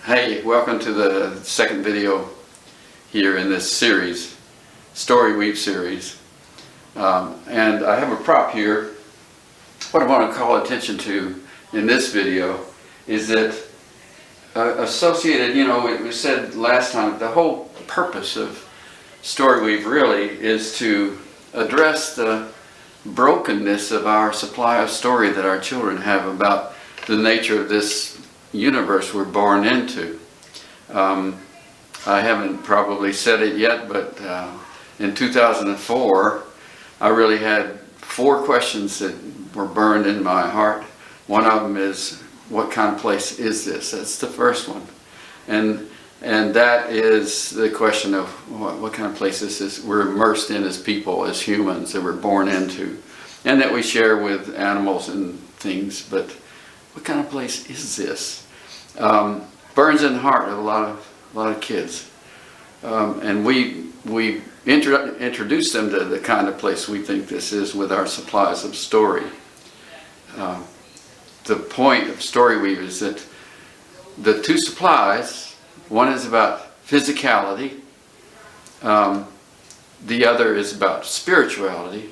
Hey, welcome to the second video here in this series, Story Weave series. And I have a prop here. What I want to call attention to in this video is that associated, we said last time, the whole purpose of Story Weave really is to address the brokenness of our supply of story that our children have about the nature of this universe we're born into. I haven't probably said it yet, but in 2004 I really had 4 questions that were burned in my heart. One of them is, what kind of place is this? That's the first one. And that is the question of what kind of place this is we're immersed in as people, as humans, that we're born into, and that we share with animals and things. But what kind of place is this? Burns in the heart of a lot of kids, and we introduce them to the kind of place we think this is with our supplies of story. The point of Story Weave is that the 2 supplies, one is about physicality, the other is about spirituality,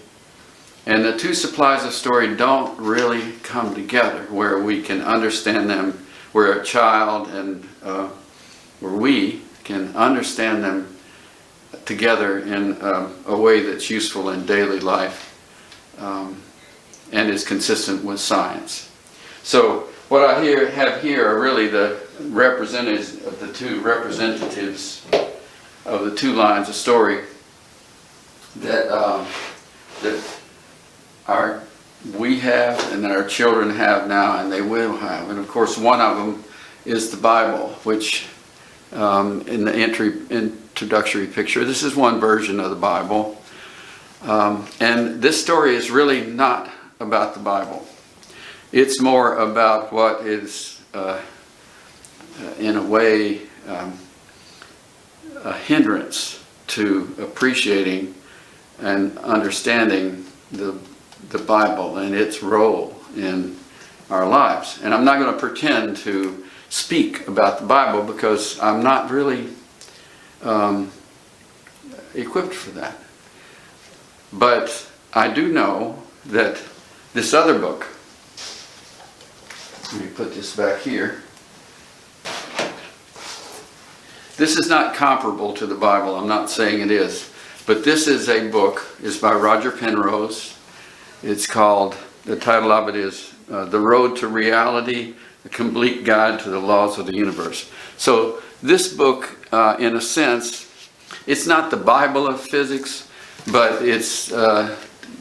and the 2 supplies of story don't really come together where we can understand them, where a child and where we can understand them together in a way that's useful in daily life and is consistent with science. So what I have here are really the representatives of the 2 representatives of the 2 lines of story that we have and that our children have now, and they will have. And of course one of them is the Bible, which in the introductory picture, this is one version of the Bible. And this story is really not about the Bible. It's more about what is in a way a hindrance to appreciating and understanding the Bible and its role in our lives. And I'm not going to pretend to speak about the Bible because I'm not really equipped for that. But I do know that this other book, let me put this back here, this is not comparable to the Bible. I'm not saying it is. But this is a book. It's by Roger Penrose. It's called, the title of it is The Road to Reality, A Complete Guide to the Laws of the Universe. So this book, in a sense, it's not the Bible of physics, but it's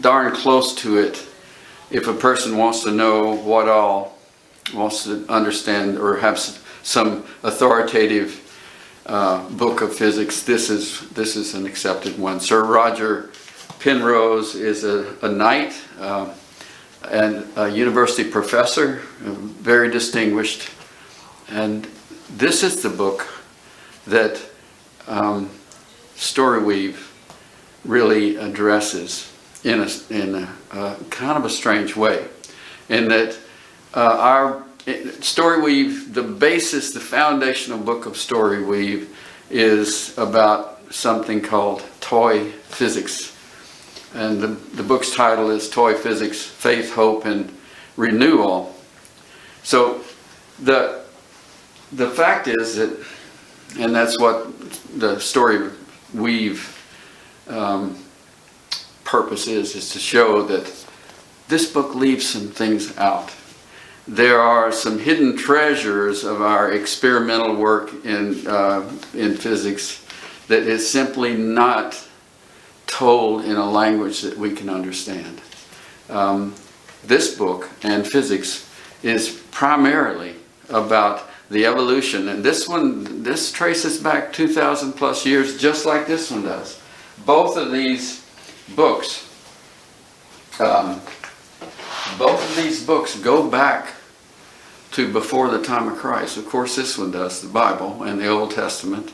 darn close to it if a person wants to know what all, wants to understand or have some authoritative book of physics. This is an accepted one. Sir Roger Penrose is a knight and a university professor, very distinguished. And this is the book that Story Weave really addresses in a kind of a strange way. In that our Story Weave, the basis, the foundational book of Story Weave is about something called toy physics. And the book's title is Toy Physics, Faith, Hope, and Renewal. So the fact is that, and that's what the Story Weave purpose is to show that this book leaves some things out. There are some hidden treasures of our experimental work in physics that is simply not told in a language that we can understand. This book and physics is primarily about the evolution, and this traces back 2,000 plus years, just like this one does. Both of these books go back to before the time of Christ. Of course this one does, the Bible and the Old Testament,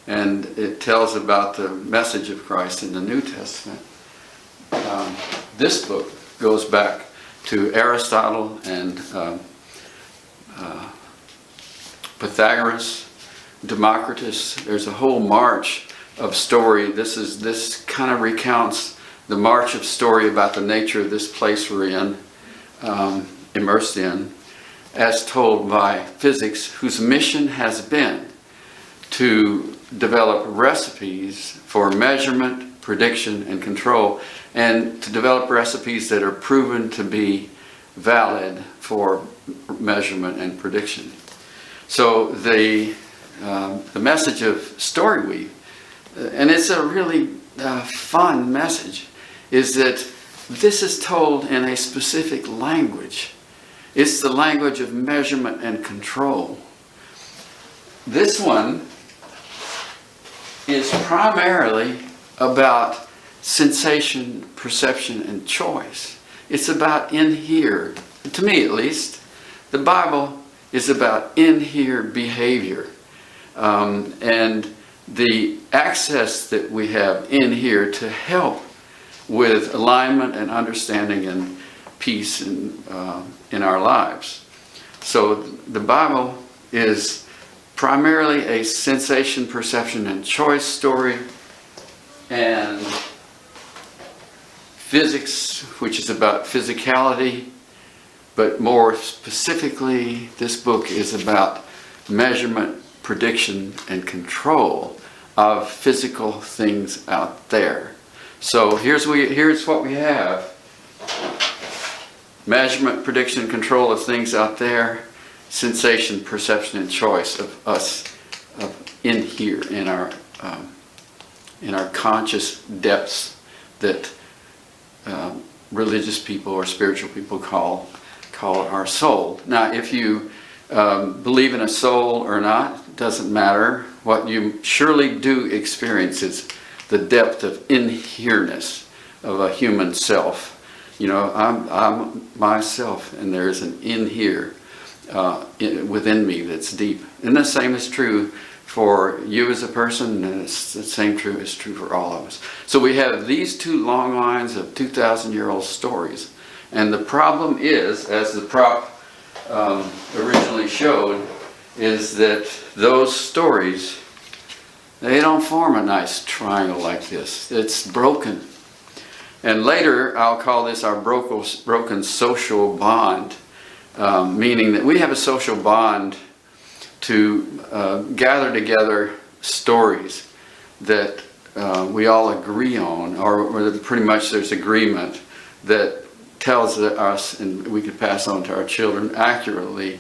and it tells about the message of Christ in the New Testament. This book goes back to Aristotle and Pythagoras Democritus. There's a whole march of story. This kind of recounts the march of story about the nature of this place we're in, immersed in, as told by physics, whose mission has been to develop recipes for measurement, prediction, and control, and to develop recipes that are proven to be valid for measurement and prediction. So the message of StoryWeave, and it's a really fun message, is that this is told in a specific language. It's the language of measurement and control. This one is primarily about sensation, perception, and choice. It's about in here. To me, at least, the Bible is about in here behavior. And the access that we have in here to help with alignment and understanding and peace in our lives. So the Bible is primarily a sensation, perception, and choice story, and physics, which is about physicality, but more specifically, this book is about measurement, prediction, and control of physical things out there. So here's what we have. Measurement, prediction, control of things out there, sensation, perception, and choice of us in here, in our conscious depths that religious people or spiritual people call our soul. Now, if you believe in a soul or not, doesn't matter. What you surely do experience is the depth of in-here-ness of a human self. You know, I'm myself, and there's an in here within me that's deep. And the same is true for you as a person, and it's the same is true for all of us. So we have these two long lines of 2,000-year-old stories. And the problem is, as the prop originally showed, is that those stories, they don't form a nice triangle like this. It's broken. And later, I'll call this our broken social bond, meaning that we have a social bond to gather together stories that we all agree on, or pretty much there's agreement that tells us, and we could pass on to our children accurately,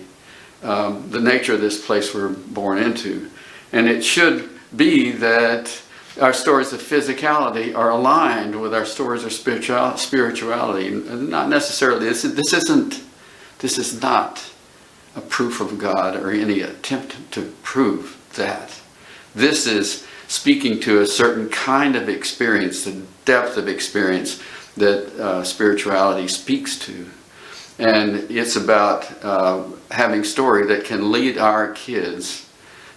the nature of this place we're born into. And it should be that our stories of physicality are aligned with our stories of spirituality. Not necessarily, this is not a proof of God or any attempt to prove that. This is speaking to a certain kind of experience, the depth of experience that spirituality speaks to. And it's about having story that can lead our kids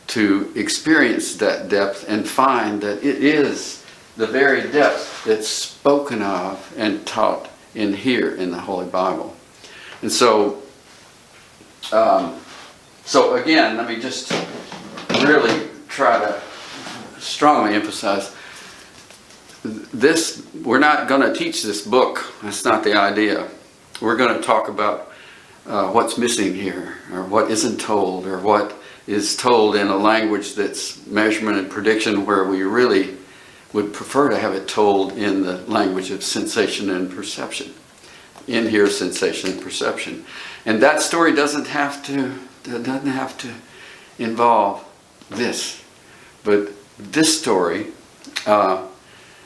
to experience that depth and find that it is the very depth that's spoken of and taught in here in the Holy Bible. And so, again, let me just really try to strongly emphasize this. We're not going to teach this book. That's not the idea. We're going to talk about what's missing here, or what isn't told, or what is told in a language that's measurement and prediction, where we really would prefer to have it told in the language of sensation and perception. In here, sensation and perception. And that story doesn't have to involve this. But this story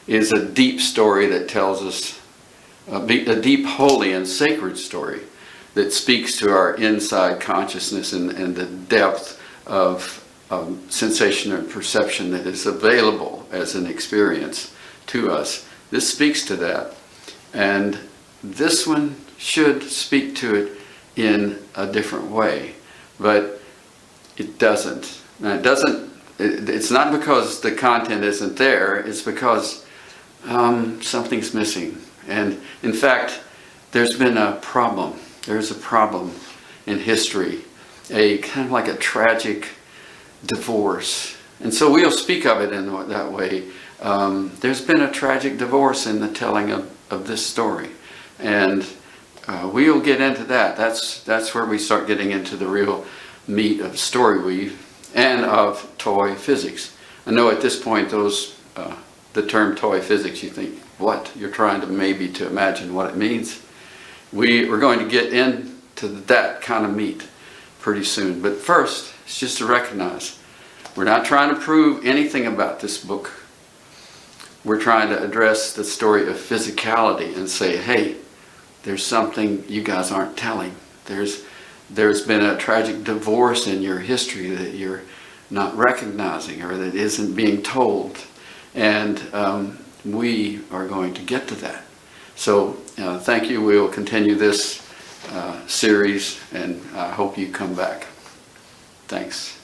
is a deep story that tells us, a deep, holy, and sacred story that speaks to our inside consciousness and the depth of sensation and perception that is available as an experience to us. This speaks to that. And this one should speak to it in a different way. But it doesn't. Now, it's not because the content isn't there, it's because something's missing. And in fact, there's been a problem. There's a problem in history, a kind of like a tragic divorce. And so we'll speak of it in that way. There's been a tragic divorce in the telling of this story. And we'll get into that. That's where we start getting into the real meat of story weave and of toy physics. I know at this point the term toy physics, you think, what? You're trying to imagine what it means. We're going to get into that kind of meat pretty soon. But first, it's just to recognize we're not trying to prove anything about this book. We're trying to address the story of physicality and say, hey, there's something you guys aren't telling. There's been a tragic divorce in your history that you're not recognizing or that isn't being told. And we are going to get to that. So thank you. We'll continue this series, and I hope you come back. Thanks.